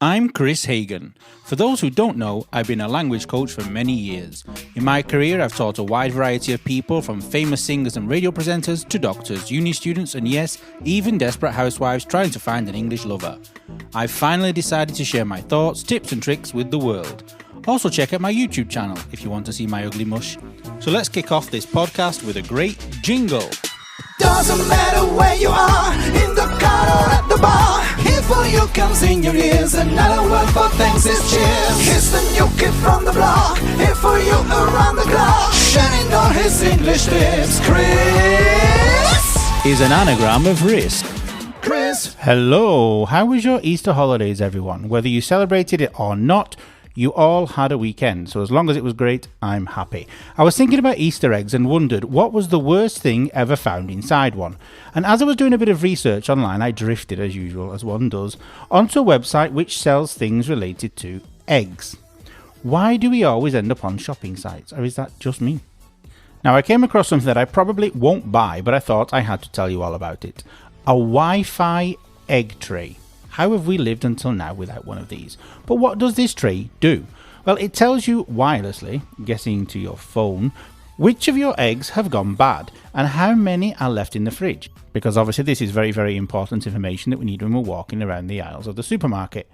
I'm Kris Hagan. For those who don't know, I've been a language coach for many years. In my career, I've taught a wide variety of people, from famous singers and radio presenters to doctors, uni students, and yes, even desperate housewives trying to find an English lover. I've finally decided to share my thoughts, tips and tricks with the world. Also check out my YouTube channel if you want to see my ugly mush. So let's kick off this podcast with a great jingle. Doesn't matter where you are, in the car or at the bar. Here for you comes in your ears, another word for thanks is cheers. Here's the new kid from the block, here for you around the clock, shining all his English tips. Kris is an anagram of risk. Kris. Hello, how was your Easter holidays, everyone? Whether you celebrated it or not, you all had a weekend, so as long as it was great, I'm happy. I was thinking about Easter eggs and wondered what was the worst thing ever found inside one. And as I was doing a bit of research online, I drifted, as usual, as one does, onto a website which sells things related to eggs. Why do we always end up on shopping sites, or is that just me? Now, I came across something that I probably won't buy, but I thought I had to tell you all about it. A Wi-Fi egg tray. How have we lived until now without one of these? But what does this tray do? Well, it tells you wirelessly, guessing to your phone, which of your eggs have gone bad and how many are left in the fridge. Because obviously this is very, very important information that we need when we're walking around the aisles of the supermarket.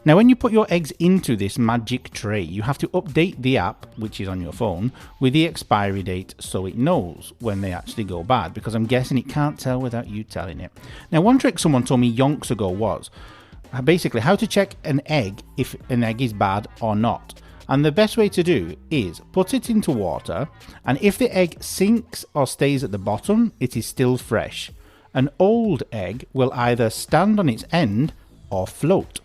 Now, when you put your eggs into this magic tray, you have to update the app, which is on your phone, with the expiry date so it knows when they actually go bad, because I'm guessing it can't tell without you telling it. Now, one trick someone told me yonks ago was basically how to check an egg if an egg is bad or not. And the best way to do is put it into water, and if the egg sinks or stays at the bottom, it is still fresh. An old egg will either stand on its end or float.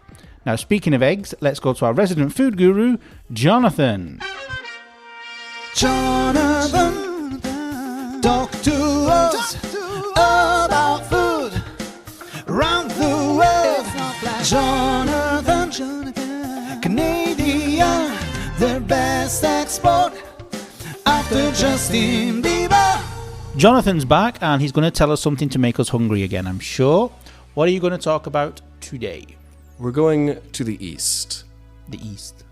Now, speaking of eggs, let's go to our resident food guru, Jonathan. Jonathan, talk to us about food around the world. Jonathan, Canadian, their best export after Justin Bieber. Jonathan's back and he's going to tell us something to make us hungry again, I'm sure. What are you going to talk about today? We're going to the east. The east.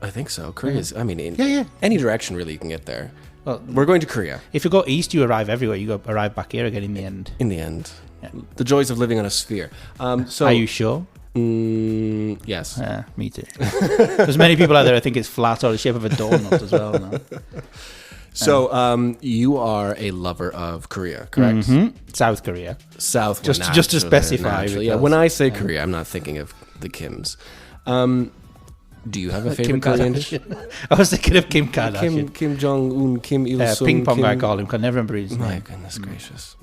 I think so. Korea's, I mean, in Yeah. any direction really you can get there. Well, we're going to Korea. If you go east, you arrive everywhere. You arrive back here again in the end. In the end. Yeah. The joys of living on a sphere. So, are you sure? Yes. Yeah, me too. There's many people out there who think it's flat or the shape of a donut as well. No? So, you are a lover of Korea, correct? Mm-hmm. South Korea. South. Just to specify. Yeah, when I say Korea, I'm not thinking of the Kims. Do you have a favorite Korean dish? I was thinking of Kim Kardashian. Kim Jong-un, Kim Il-sung. Ping pong, I call him. Can never remember his name. My goodness gracious.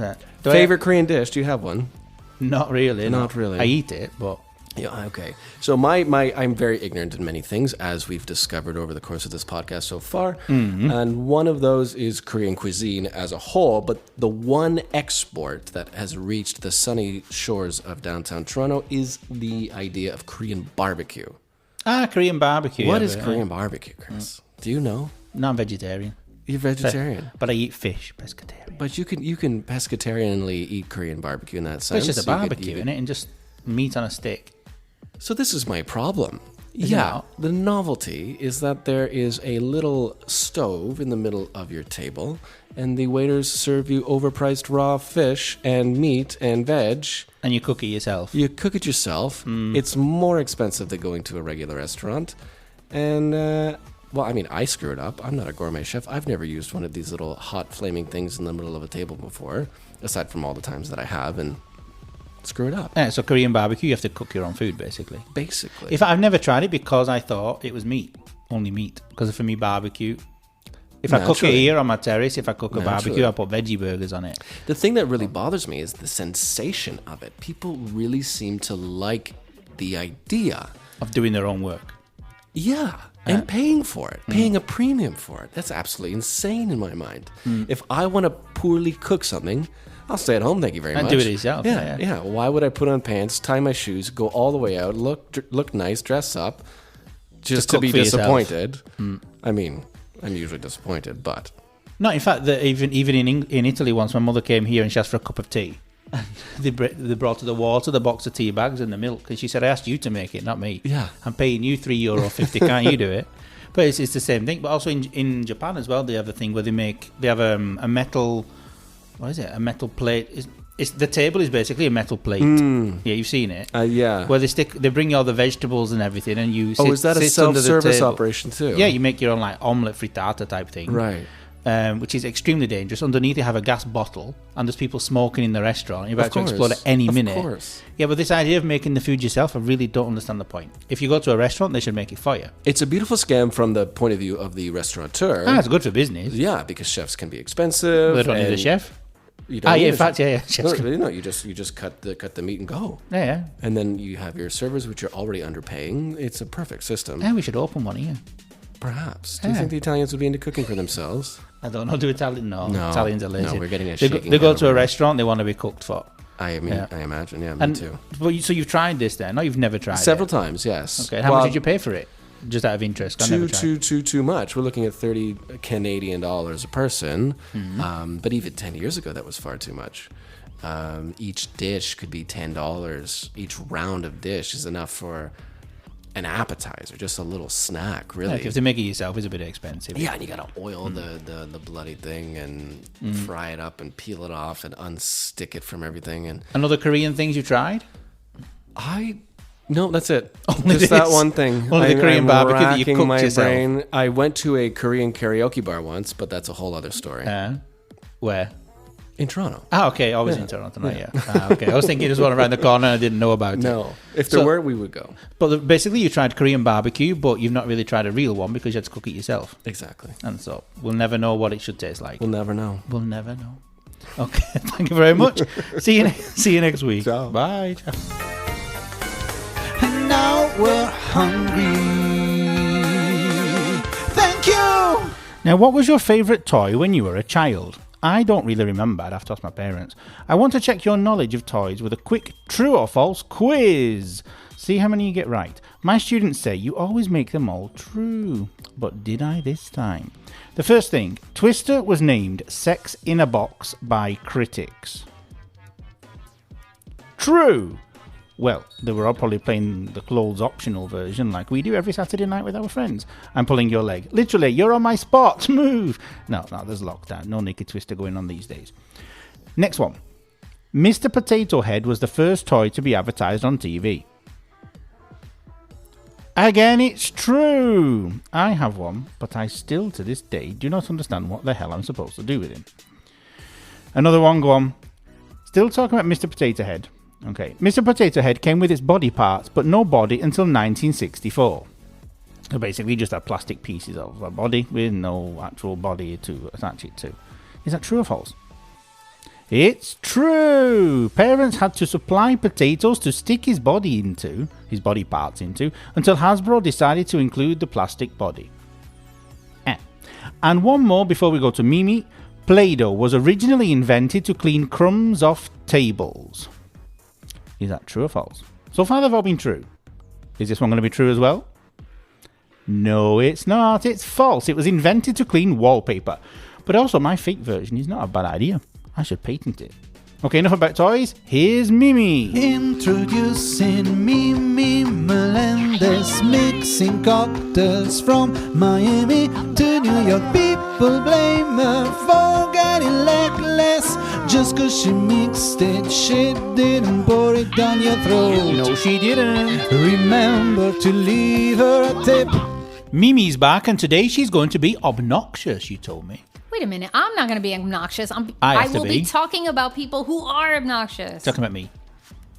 Yeah. Favorite Korean dish? Do you have one? Not really. Not really. I eat it, but... Yeah, okay. So I'm very ignorant in many things, as we've discovered over the course of this podcast so far. Mm-hmm. And one of those is Korean cuisine as a whole, but the one export that has reached the sunny shores of downtown Toronto is the idea of Korean barbecue. Korean barbecue. What is Korean barbecue, Kris? Do you know? No, I'm vegetarian. You're vegetarian? But I eat fish, pescatarian. But you can pescatarianly eat Korean barbecue in that sense. It's just a barbecue, isn't it? And just meat on a stick. So this is my problem. Yeah, the novelty is that there is a little stove in the middle of your table, and the waiters serve you overpriced raw fish and meat and veg. And you cook it yourself. You cook it yourself. It's more expensive than going to a regular restaurant. And, well, I mean, I screwed up. I'm not a gourmet chef. I've never used one of these little hot flaming things in the middle of a table before, aside from all the times that I have, and screw it up. Yeah, so Korean barbecue, you have to cook your own food, basically. Basically. I've never tried it because I thought it was meat, only meat. Because for me, barbecue, if I cook it here on my terrace, if I cook a barbecue, I put veggie burgers on it. The thing that really bothers me is the sensation of it. People really seem to like the idea of doing their own work. Yeah, and paying for it, paying a premium for it. That's absolutely insane in my mind. If I want to poorly cook something, I'll stay at home, thank you very much. And do it yourself. Yeah. Why would I put on pants, tie my shoes, go all the way out, look nice, dress up, just to be disappointed? I mean, I'm usually disappointed, but... No, in fact, even in Italy once, my mother came here and she asked for a cup of tea. They brought her the water, the box of tea bags, and the milk. And she said, I asked you to make it, not me. Yeah. I'm paying you €3.50. Can't you do it? But it's the same thing. But also in Japan as well, they have a thing where they have a metal, what is it? A metal plate. The table is basically a metal plate. Yeah, you've seen it. Yeah. Where they bring you all the vegetables and everything, and you sit, is that a sit under the self-service table. operation too? Yeah, you make your own like omelette frittata type thing. Right. Which is extremely dangerous. Underneath you have a gas bottle, and there's people smoking in the restaurant. You're about Of to course. explode at any minute. Of course. Yeah, but this idea of making the food yourself, I really don't understand the point. If you go to a restaurant, they should make it for you. It's a beautiful scam from the point of view of the restaurateur. It's good for business. Yeah, because chefs can be expensive. They don't need a and chef. You don't need In a fact, chef. yeah. Chefs can- No, you just cut the meat and go. Yeah. And then you have your servers, which you're already underpaying. It's a perfect system. Yeah, we should open one here. Perhaps. Do you Yeah. think the Italians would be into cooking for themselves? I don't know. Do Italian? No. No. Italians are lazy. No, we're getting a They shaking go hand to a over there. restaurant, they want to be cooked for. I mean, Yeah. I imagine. Yeah, me And too. so you've tried this then? No, you've never tried Several it. times, yes. Okay. How much did you pay for it? Just out of interest. I never tried. Too much. We're looking at $30 Canadian a person. Mm-hmm. But even 10 years ago, that was far too much. Each dish could be $10. Each round of dish is enough for an appetizer, just a little snack, really. Yeah, if you have to make it yourself, it's a bit expensive. Yeah, and you gotta oil the bloody thing and fry it up and peel it off and unstick it from everything. And And other Korean things you tried? No, that's it. Only Just that this? one thing. Only the Korean I'm barbecue that you racking cooked my yourself. brain. I went to a Korean karaoke bar once, but that's a whole other story. Where? In Toronto. Okay. Always in Toronto tonight, yeah. Okay. I was thinking there's one around the corner and I didn't know about it. No. If there So- were, we would go. But basically you tried Korean barbecue, but you've not really tried a real one because you had to cook it yourself. Exactly. And so we'll never know what it should taste like. We'll never know. We'll never know. Okay. Thank you very much. See you next week. Ciao. Bye. Ciao. And now we're hungry. Thank you. Now, what was your favourite toy when you were a child? I don't really remember. I'd have to ask my parents. I want to check your knowledge of toys with a quick true or false quiz. See how many you get right. My students say you always make them all true. But did I this time? The first thing, Twister was named Sex in a Box by critics. True. Well, they were all probably playing the clothes optional version like we do every Saturday night with our friends. I'm pulling your leg. Literally, you're on my spot. Move. No, there's lockdown. No naked Twister going on these days. Next one. Mr. Potato Head was the first toy to be advertised on TV. Again, it's true. I have one, but I still to this day do not understand what the hell I'm supposed to do with him. Another one, go on. Still talking about Mr. Potato Head. Okay, Mr. Potato Head came with its body parts, but no body until 1964. So basically just had plastic pieces of a body with no actual body to attach it to. Is that true or false? It's true! Parents had to supply potatoes to stick his body parts into, until Hasbro decided to include the plastic body. And one more before we go to Mimi. Play-Doh was originally invented to clean crumbs off tables. Is that true or false? So far they've all been true. Is this one going to be true as well? No, it's not. It's false. It was invented to clean wallpaper. But also my fake version is not a bad idea. I should patent it. Okay, enough about toys. Here's Mimi. Introducing Mimi Melendez, mixing cocktails from Miami to New York. People blame her for getting legless just cause she mixed it. She didn't pour it down your throat. No, she didn't. Remember to leave her a tip. Mimi's back, and today she's going to be obnoxious, you told me. Wait a minute. I'm not going to be obnoxious. I I have to will be. be talking about people who are obnoxious. Talking about me.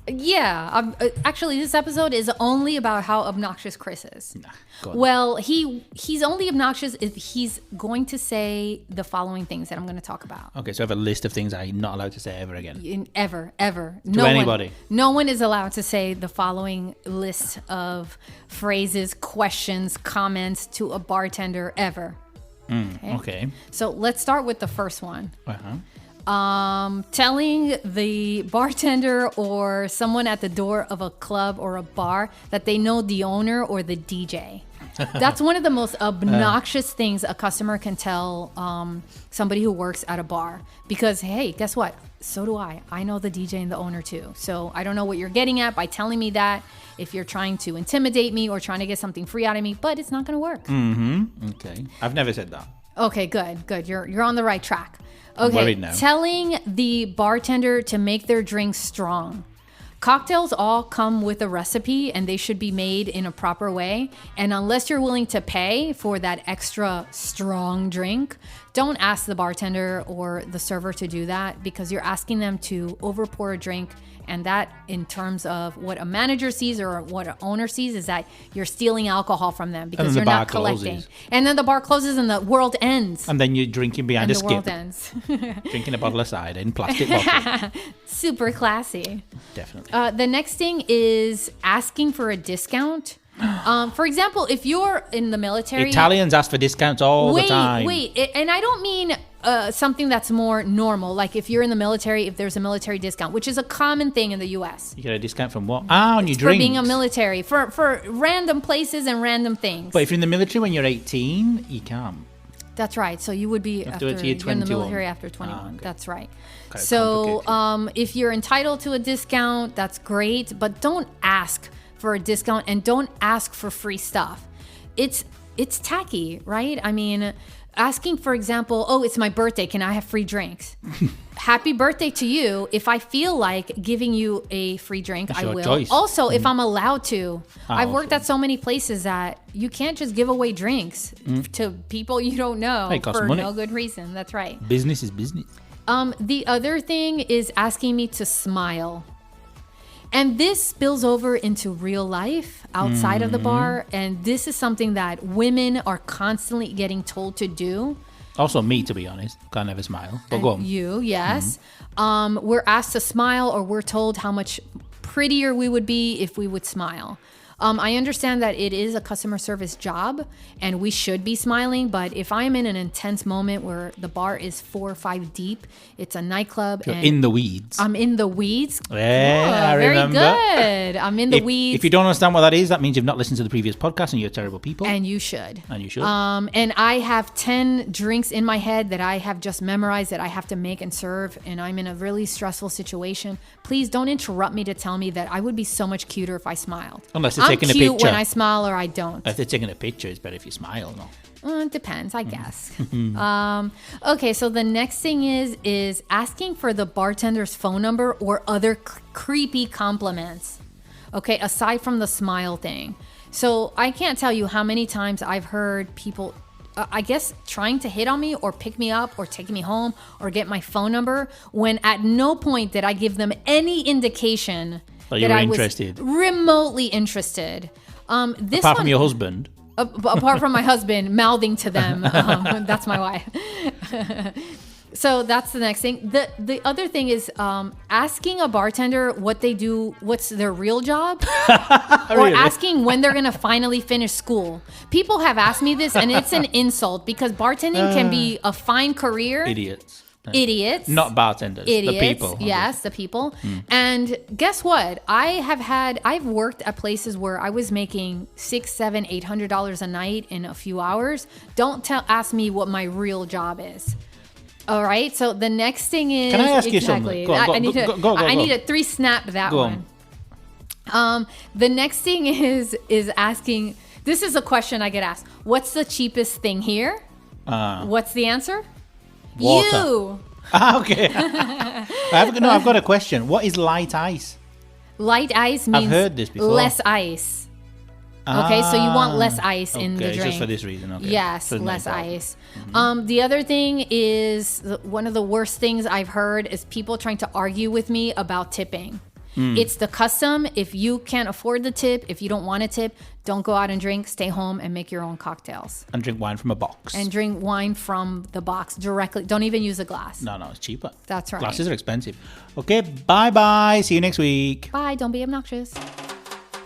Yeah. Actually, this episode is only about how obnoxious Kris is. Go on. Well, he's only obnoxious if he's going to say the following things that I'm going to talk about. Okay, so I have a list of things I'm not allowed to say ever again. Ever. To anybody. No one is allowed to say the following list of phrases, questions, comments to a bartender ever. Okay. So let's start with the first one. Uh-huh. Telling the bartender or someone at the door of a club or a bar that they know the owner or the DJ. That's one of the most obnoxious things a customer can tell somebody who works at a bar. Because, hey, guess what? So do I. I know the DJ and the owner too. So I don't know what you're getting at by telling me that, if you're trying to intimidate me or trying to get something free out of me, but it's not going to work. Mm-hmm. Okay. I've never said that. Okay, good. You're on the right track. Okay, worried now. Telling the bartender to make their drinks strong. Cocktails all come with a recipe and they should be made in a proper way. And unless you're willing to pay for that extra strong drink, don't ask the bartender or the server to do that, because you're asking them to overpour a drink. And that, in terms of what a manager sees or what an owner sees, is that you're stealing alcohol from them because you're not collecting. Closes. And then the bar closes and the world ends. And then you're drinking behind a the skip. world ends. Drinking a bottle of cider in plastic bottle. Super classy. Definitely. The next thing is asking for a discount. For example, if you're in the military, Italians ask for discounts all the time. And I don't mean something that's more normal. Like if you're in the military, if there's a military discount, which is a common thing in the U.S. You get a discount from what? On your drinks. For being a military, for random places and random things. But if you're in the military when you're 18, you can't. That's right. So you would be After you're in the military after 21. Okay. That's right. Kind of So if you're entitled to a discount, that's great. But don't ask for a discount and don't ask for free stuff. It's tacky, right? I mean, asking, for example, oh, it's my birthday, can I have free drinks? Happy birthday to you. If I feel like giving you a free drink, It's I your will. choice. Also, if I'm allowed to. I've worked also. at so many places that you can't just give away drinks to people you don't know It costs for money. no good reason. That's right. Business is business. The other thing is asking me to smile. And this spills over into real life outside of the bar. And this is something that women are constantly getting told to do. Also me, to be honest. Can't never smile. But go on. You, yes. We're asked to smile, or we're told how much prettier we would be if we would smile. I understand that it is a customer service job and we should be smiling, but if I'm in an intense moment where the bar is 4 or 5 deep, it's a nightclub. You're and in the weeds. I'm in the weeds. Yeah, I remember. Very good. I'm in the weeds. If you don't understand what that is, that means you've not listened to the previous podcast and you're terrible people. And you should. And you should. And I have 10 drinks in my head that I have just memorized that I have to make and serve, and I'm in a really stressful situation. Please don't interrupt me to tell me that I would be so much cuter if I smiled. Unless they're taking a I'm cute picture. when I smile, or I don't. If they're taking a picture, it's better if you smile, no? It depends, I guess. Okay, so the next thing is asking for the bartender's phone number or other creepy compliments. Okay, aside from the smile thing. So I can't tell you how many times I've heard people, I guess, trying to hit on me or pick me up or take me home or get my phone number, when at no point did I give them any indication That I interested. was remotely interested. Apart from your husband. Apart from my husband mouthing to them. That's my wife. So that's the next thing. The other thing is asking a bartender what they do, what's their real job, or Really? asking when they're going to finally finish school. People have asked me this, and it's an insult because bartending can be a fine career. Idiots. Not bartenders. Idiots. The people. Yes, the people. And guess what? I've worked at places where I was making $600, $700, $800 a night in a few hours. Don't ask me what my real job is. All right. So the next thing is, Can I ask you something? Go on, I need go. a 3 snap that Go one. on. The next thing is asking. This is a question I get asked. What's the cheapest thing here? What's the answer? Water. You. Okay. I've got a question. What is light ice? Light ice means I've heard this before. less ice. Okay, so you want less ice in the Okay, drink. just for this reason. Okay. Yes, So it's less not involved. ice. The other thing is, one of the worst things I've heard is people trying to argue with me about tipping. It's the custom. If you can't afford the tip, if you don't want a tip, don't go out and drink. Stay home and make your own cocktails. And drink wine from a box. And drink wine from the box directly. Don't even use a glass. No, it's cheaper. That's right. Glasses are expensive. Okay, bye-bye. See you next week. Bye. Don't be obnoxious.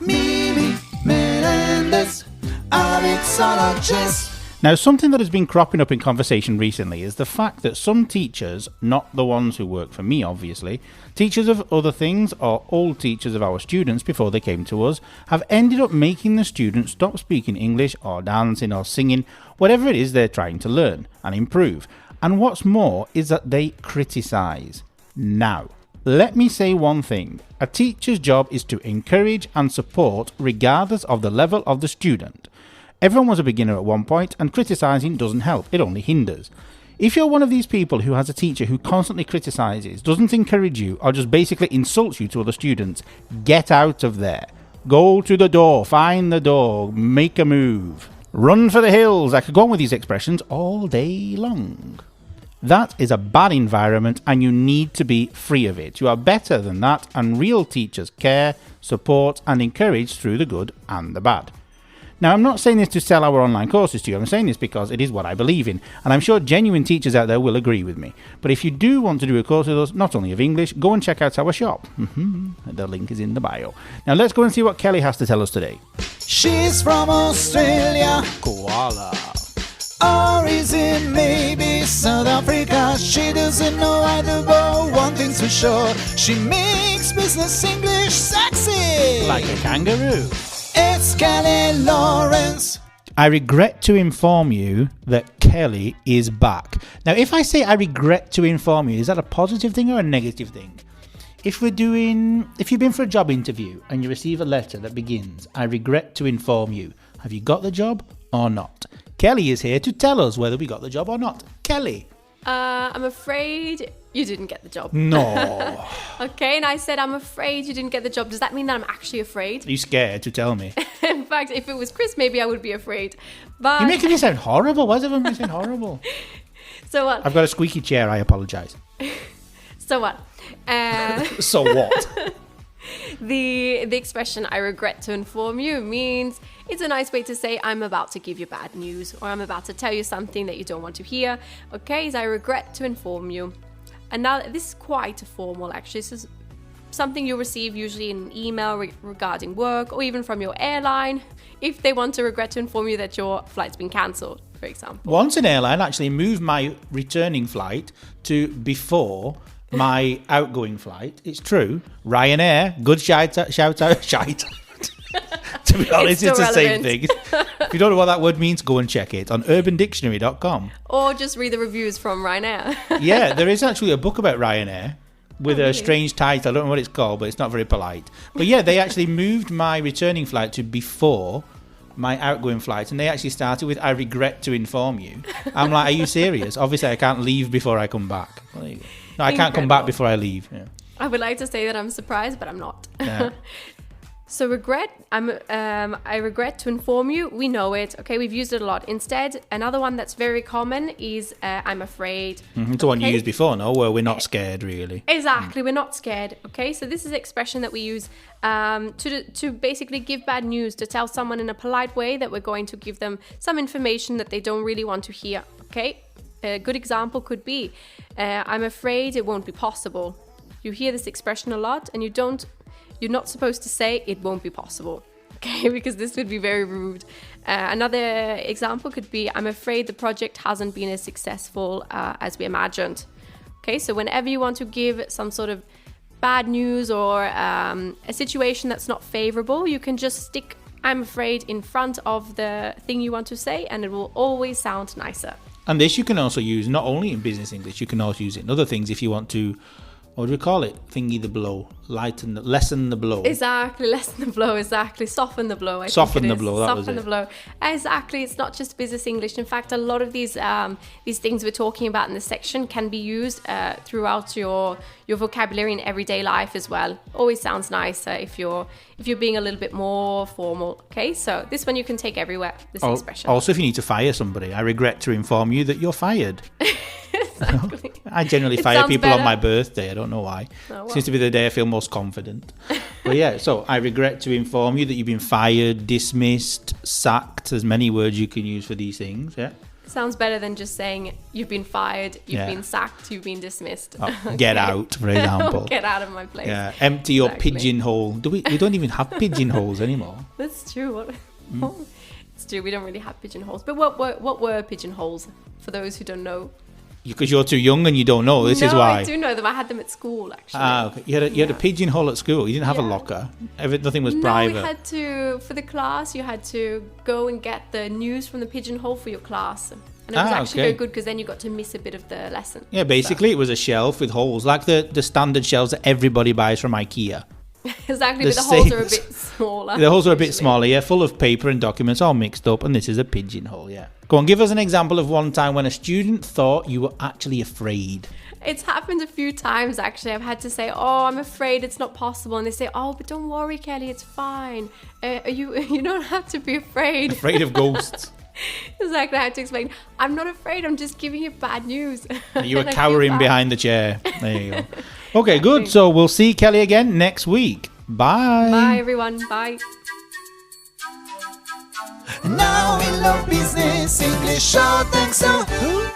Mimi Menendez, a mixologist. Now, something that has been cropping up in conversation recently is the fact that some teachers, not the ones who work for me obviously, teachers of other things or old teachers of our students before they came to us, have ended up making the students stop speaking English or dancing or singing, whatever it is they're trying to learn and improve. And what's more is that they criticise. Now, let me say one thing. A teacher's job is to encourage and support regardless of the level of the student. Everyone was a beginner at one point, and criticising doesn't help, it only hinders. If you're one of these people who has a teacher who constantly criticises, doesn't encourage you, or just basically insults you to other students, get out of there. Go to the door, find the door, make a move. Run for the hills. I could go on with these expressions all day long. That is a bad environment and you need to be free of it. You are better than that, and real teachers care, support and encourage through the good and the bad. Now, I'm not saying this to sell our online courses to you. I'm saying this because it is what I believe in, and I'm sure genuine teachers out there will agree with me. But if you do want to do a course with us, not only of English, go and check out our shop. The link is in the bio. Now, let's go and see what Kelly has to tell us today. She's from Australia, Koala. or is it maybe South Africa? She doesn't know either, but one thing's for sure, she makes business English sexy. Like a kangaroo. It's Kelly Lawrence. I regret to inform you that Kelly is back. Now, if I say I regret to inform you, is that a positive thing or a negative thing? If you've been for a job interview and you receive a letter that begins, I regret to inform you, have you got the job or not? Kelly is here to tell us whether we got the job or not. Kelly. I'm afraid you didn't get the job. No. Okay, and I said, I'm afraid you didn't get the job. Does that mean that I'm actually afraid? Are you scared to tell me? In fact, if it was Kris, maybe I would be afraid. But You're making me sound horrible. Why is everyone making me sound horrible? So what? I've got a squeaky chair. I apologise. So what? So what? The expression "I regret to inform you" means it's a nice way to say I'm about to give you bad news, or I'm about to tell you something that you don't want to hear. Okay, so I regret to inform you. And now this is quite formal, actually. This is something you receive usually in an email regarding work, or even from your airline, if they want to regret to inform you that your flight's been cancelled, for example. Once an airline actually moved my returning flight to before my outgoing flight. It's true. Ryanair, good shout out. To be honest, it's the same thing. If you don't know what that word means, go and check it on urbandictionary.com. Or just read the reviews from Ryanair. Yeah, there is actually a book about Ryanair with really? a strange title. I don't know what it's called, but it's not very polite. But yeah, they actually moved my returning flight to before my outgoing flight, and they actually started with "I regret to inform you." I'm like, are you serious? Obviously, I can't leave before I come back. Well, there you go. No, I can't come back before I leave. Yeah. I would like to say that I'm surprised, but I'm not. Yeah. So regret, I regret to inform you. We know it. Okay, we've used it a lot. Instead, another one that's very common is I'm afraid. It's the one you used before, no? Where we're not scared, really. Exactly, we're not scared. Okay, so this is an expression that we use to basically give bad news, to tell someone in a polite way that we're going to give them some information that they don't really want to hear. Okay, a good example could be, I'm afraid it won't be possible. You hear this expression a lot, and you're not supposed to say it won't be possible, okay? Because this would be very rude. Another example could be, I'm afraid the project hasn't been as successful as we imagined. Okay, so whenever you want to give some sort of bad news or a situation that's not favorable, you can just stick I'm afraid in front of the thing you want to say, and it will always sound nicer. And this you can also use not only in business English, you can also use it in other things if you want to, what do we call it? Thingy the blow. Lessen the blow. Exactly, lessen the blow, exactly. Soften the blow, Soften the blow, that was it. Soften the blow. Exactly, it's not just business English. In fact, a lot of these things we're talking about in this section can be used throughout your vocabulary in everyday life as well. Always sounds nicer if you're being a little bit more formal. Okay, so this one you can take everywhere, this expression. Also, if you need to fire somebody, I regret to inform you that you're fired. Exactly. I generally fire people on my birthday. I don't know why. Oh, well. Seems to be the day I feel most confident. But yeah, so I regret to inform you that you've been fired, dismissed, sacked. There's many words you can use for these things. Yeah. Sounds better than just saying you've been fired, you've been sacked, you've been dismissed. Oh, okay. Get out, for example. Get out of my place. Yeah. Empty your pigeonhole. We don't even have pigeonholes anymore. That's true. Stu, we don't really have pigeonholes. But what were pigeonholes for those who don't know? Because you're too young and you don't know. This is why. I do know them. I had them at school, actually. Okay. You had a pigeonhole at school. You didn't have a locker. Nothing was private. No, we had to, for the class, you had to go and get the news from the pigeonhole for your class. And it was actually very good because then you got to miss a bit of the lesson. Yeah, basically it was a shelf with holes, like the standard shelves that everybody buys from IKEA. Exactly, but the holes are a bit smaller. The holes are a bit smaller, yeah, full of paper and documents all mixed up, and this is a pigeonhole, yeah. Go on, give us an example of one time when a student thought you were actually afraid. It's happened a few times, actually. I've had to say, oh, I'm afraid it's not possible. And they say, oh, but don't worry, Kelly, it's fine. You don't have to be afraid. Afraid of ghosts. Exactly, I had to explain, I'm not afraid, I'm just giving you bad news. You were cowering behind the chair. There you go. Okay, good. So we'll see Kelly again next week. Bye. Bye, everyone. Bye. Now in love business, English short thanks to Kelly!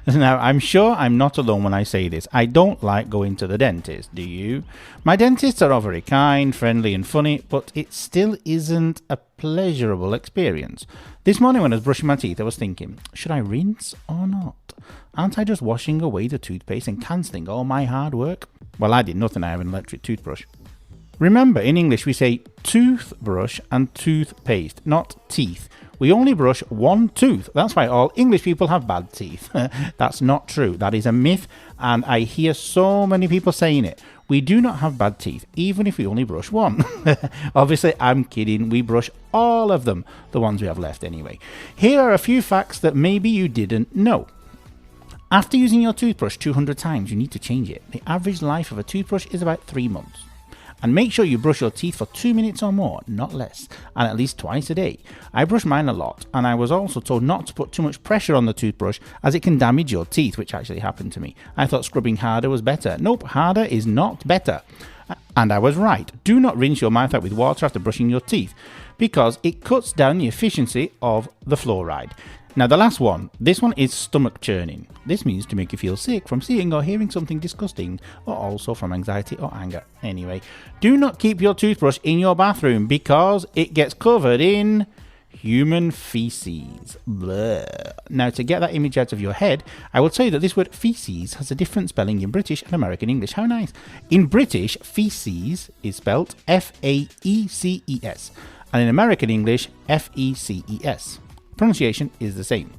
Now, I'm sure I'm not alone when I say this. I don't like going to the dentist, do you? My dentists are all very kind, friendly and funny, but it still isn't a pleasurable experience. This morning when I was brushing my teeth, I was thinking, should I rinse or not? Aren't I just washing away the toothpaste and cancelling all my hard work? Well, I did nothing. I have an electric toothbrush. Remember, in English we say toothbrush and toothpaste, not teeth. We only brush one tooth. That's why all English people have bad teeth. That's not true. That is a myth, and I hear so many people saying it. We do not have bad teeth, even if we only brush one. Obviously, I'm kidding. We brush all of them, the ones we have left anyway. Here are a few facts that maybe you didn't know. After using your toothbrush 200 times, you need to change it. The average life of a toothbrush is about 3 months. And make sure you brush your teeth for 2 minutes or more, not less, and at least twice a day. I brush mine a lot, and I was also told not to put too much pressure on the toothbrush as it can damage your teeth, which actually happened to me. I thought scrubbing harder was better. Nope, harder is not better. And I was right. Do not rinse your mouth out with water after brushing your teeth, because it cuts down the efficiency of the fluoride. Now the last one, this one is stomach churning. This means to make you feel sick from seeing or hearing something disgusting, or also from anxiety or anger. Anyway, do not keep your toothbrush in your bathroom because it gets covered in human feces. Blah. Now to get that image out of your head, I will tell you that this word feces has a different spelling in British and American English. How nice. In British, feces is spelled F-A-E-C-E-S, and in American English, F-E-C-E-S. Pronunciation is the same.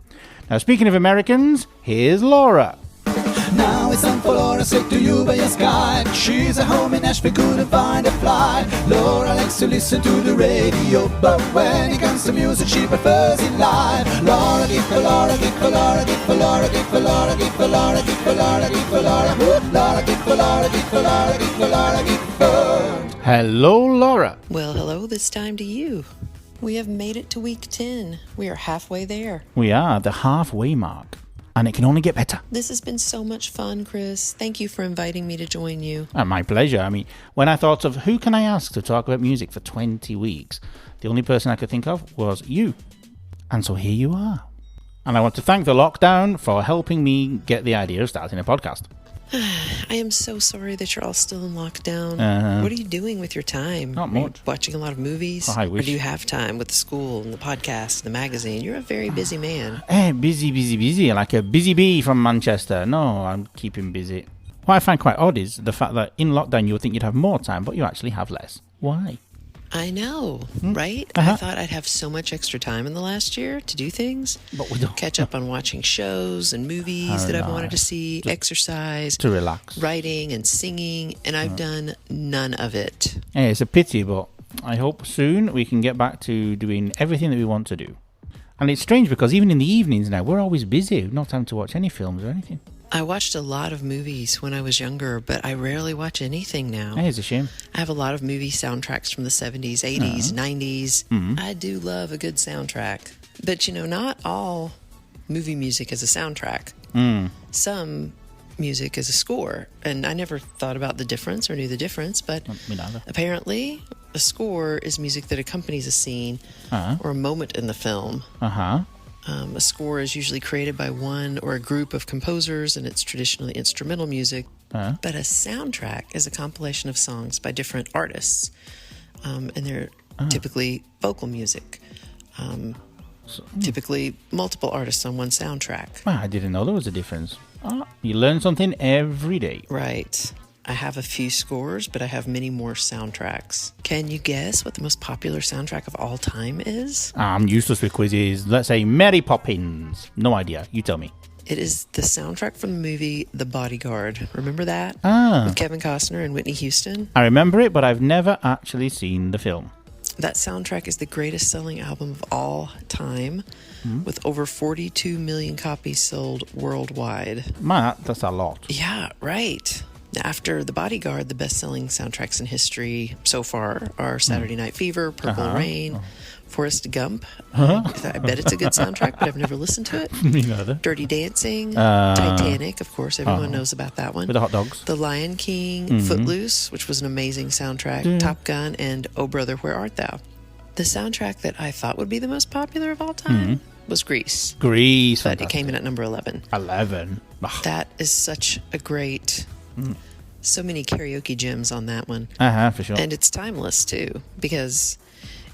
Now, speaking of Americans, here's Laura. Now it's time for Laura, sick to you by your Skype. She's at home in Nashville, couldn't find a flight. Laura likes to listen to the radio, but when it comes to music, she prefers it live. Laura, give for Laura, give for Laura, give for Laura, give for Laura, give for Laura, give for Laura, give for Laura. Laura, give for Laura, give for Laura, give for Laura, give for. Hello, Laura. Well, hello this time to you. We have made it to week 10. We are halfway there. We are the halfway mark, and it can only get better. This has been so much fun, Kris. Thank you for inviting me to join you. My pleasure. I mean, when I thought of who can I ask to talk about music for 20 weeks, the only person I could think of was you. And so here you are. And I want to thank the lockdown for helping me get the idea of starting a podcast. I am so sorry that you're all still in lockdown. What are you doing with your time? Not Are you much. watching a lot of movies? I wish. Or do you have time with the school and the podcast and the magazine? You're a very busy man. Busy, like a busy bee from Manchester. No, I'm keeping busy. What I find quite odd is the fact that in lockdown you would think you'd have more time, but you actually have less. Why? I know, right? I thought I'd have so much extra time in the last year to do things. But we don't. Catch up on watching shows and movies that I've wanted to see, exercise, To relax. writing and singing, and I've done none of it. Yeah, it's a pity, but I hope soon we can get back to doing everything that we want to do. And it's strange because even in the evenings now, we're always busy. We've not time to watch any films or anything. I watched a lot of movies when I was younger, but I rarely watch anything now. Hey, it's a shame. I have a lot of movie soundtracks from the 70s, 80s, 90s. I do love a good soundtrack. But, not all movie music is a soundtrack. Some music is a score. And I never thought about the difference or knew the difference, but Me neither. apparently a score is music that accompanies a scene or a moment in the film. A score is usually created by one or a group of composers, and it's traditionally instrumental music. But a soundtrack is a compilation of songs by different artists. And they're typically vocal music, typically multiple artists on one soundtrack. Well, I didn't know there was a difference. You learn something every day. Right. I have a few scores, but I have many more soundtracks. Can you guess what the most popular soundtrack of all time is? I'm useless with quizzes. Let's say Mary Poppins. No idea. You tell me. It is the soundtrack from the movie The Bodyguard. Remember that? With Kevin Costner and Whitney Houston? I remember it, but I've never actually seen the film. That soundtrack is the greatest selling album of all time, with over 42 million copies sold worldwide. Man, that's a lot. Yeah, right. After The Bodyguard, the best-selling soundtracks in history so far are Saturday Night Fever, Purple Rain, Forrest Gump. I bet it's a good soundtrack, but I've never listened to it. Me neither. Dirty Dancing, Titanic, of course, everyone knows about that one. With the hot dogs. The Lion King, Footloose, which was an amazing soundtrack, Top Gun, and Oh Brother, Where Art Thou? The soundtrack that I thought would be the most popular of all time was Grease. Grease. But it came in at number 11. 11. That is such a great... So many karaoke gems on that one. For sure. And it's timeless, too, because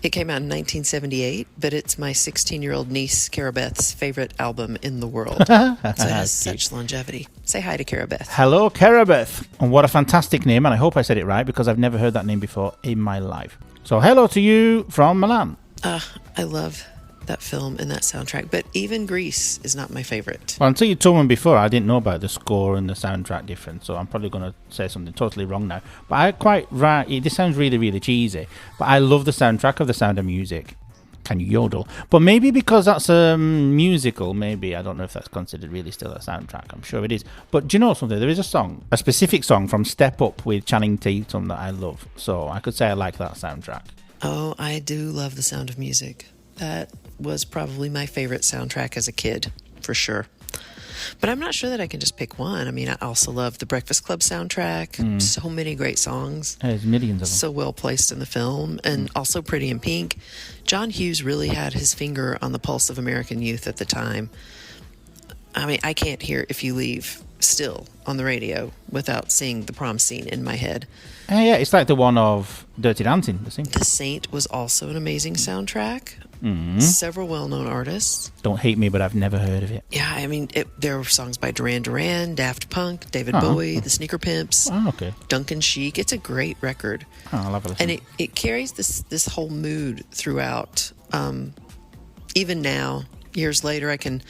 it came out in 1978, but it's my 16-year-old niece, Cara Beth's favorite album in the world. So it has such longevity. Say hi to Cara Beth. Hello, Cara Beth. And what a fantastic name, and I hope I said it right, because I've never heard that name before in my life. So hello to you from Milan. I love that film and that soundtrack, but even Grease is not my favorite. Well, until you told me before, I didn't know about the score and the soundtrack difference, so I'm probably going to say something totally wrong now. But I quite right. This sounds really, really cheesy, but I love the soundtrack of The Sound of Music. Can you yodel? But maybe because that's a musical, maybe I don't know if that's considered really still a soundtrack. I'm sure it is. But do you know something? There is a song, a specific song from Step Up with Channing Tatum that I love. So I could say I like that soundtrack. Oh, I do love The Sound of Music. That was probably my favorite soundtrack as a kid, for sure. But I'm not sure that I can just pick one. I mean, I also love the Breakfast Club soundtrack. So many great songs. There's millions of them. So well placed in the film. And also Pretty in Pink. John Hughes really had his finger on the pulse of American youth at the time. I mean, I can't hear If You Leave still on the radio without seeing the prom scene in my head. Yeah, it's like the one of Dirty Dancing. The Saint was also an amazing soundtrack. Several well-known artists. Don't hate me, but I've never heard of it. Yeah, I mean, there were songs by Duran Duran, Daft Punk, David Bowie, The Sneaker Pimps, Duncan Sheik. It's a great record. I'll have a listen. And it carries this whole mood throughout. Even now, years later, I can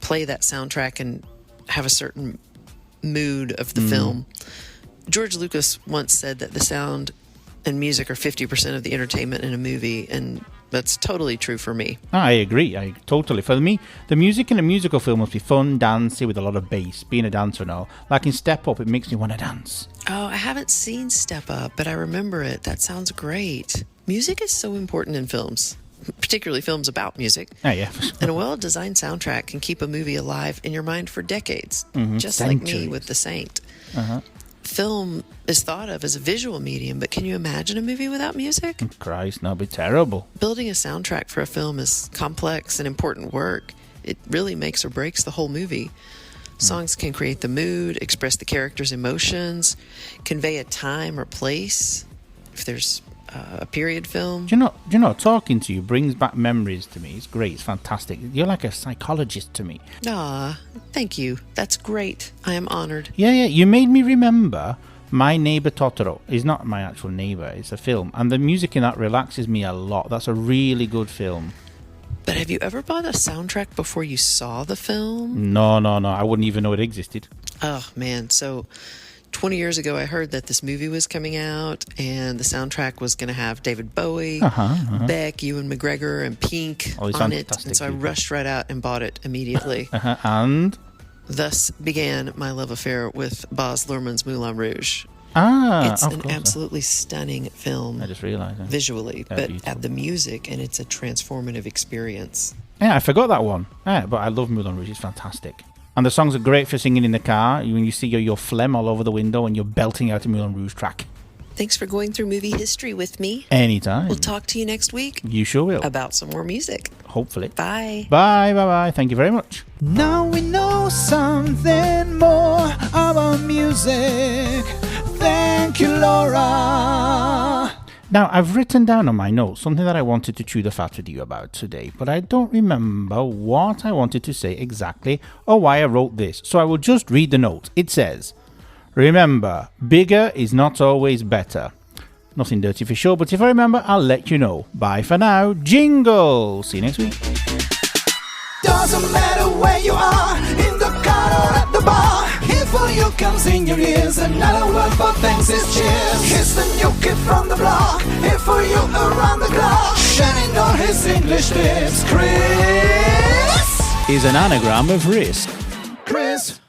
play that soundtrack and have a certain mood of the film. George Lucas once said that the sound and music are 50% of the entertainment in a movie, and that's totally true for me. I agree. Totally. For me, the music in a musical film must be fun, dancey, with a lot of bass. Being a dancer and all. Like in Step Up, it makes me want to dance. Oh, I haven't seen Step Up, but I remember it. That sounds great. Music is so important in films, particularly films about music. Oh, yeah. And a well-designed soundtrack can keep a movie alive in your mind for decades, just Centuries. like me with The Saint. Film is thought of as a visual medium, but can you imagine a movie without music? Christ, that'd be terrible. Building a soundtrack for a film is complex and important work. It really makes or breaks the whole movie. Songs can create the mood, express the character's emotions, convey a time or place. If there's a period film. Do you know, talking to you brings back memories to me. It's great. It's fantastic. You're like a psychologist to me. Ah, thank you. That's great. I am honored. Yeah. You made me remember My Neighbor Totoro. It's not my actual neighbor. It's a film. And the music in that relaxes me a lot. That's a really good film. But have you ever bought a soundtrack before you saw the film? No. I wouldn't even know it existed. Oh, man. So 20 years ago, I heard that this movie was coming out, and the soundtrack was going to have David Bowie, Beck, Ewan McGregor, and Pink on it. And so I rushed right out and bought it immediately. And? Thus began my love affair with Baz Luhrmann's Moulin Rouge. It's an absolutely stunning film. I just realised. Visually, but beautiful. at the music, and it's a transformative experience. Yeah, I forgot that one. Yeah, but I love Moulin Rouge. It's fantastic. And the songs are great for singing in the car when you see your phlegm all over the window and you're belting out a Moulin Rouge track. Thanks for going through movie history with me. Anytime. We'll talk to you next week. You sure will. About some more music. Hopefully. Bye. Bye. Thank you very much. Now we know something more about music. Thank you, Laura. Now, I've written down on my notes something that I wanted to chew the fat with you about today, but I don't remember what I wanted to say exactly or why I wrote this, so I will just read the note. It says, remember, bigger is not always better. Nothing dirty for sure, but if I remember, I'll let you know. Bye for now. Jingle! See you next week. Doesn't matter where you are, in the car or at the bar. Here for you comes in your ears, another word for thanks is cheers. Here's the new kid from the block, here for you around the clock, shining all his English tips. Kris Is an anagram of risk. Kris.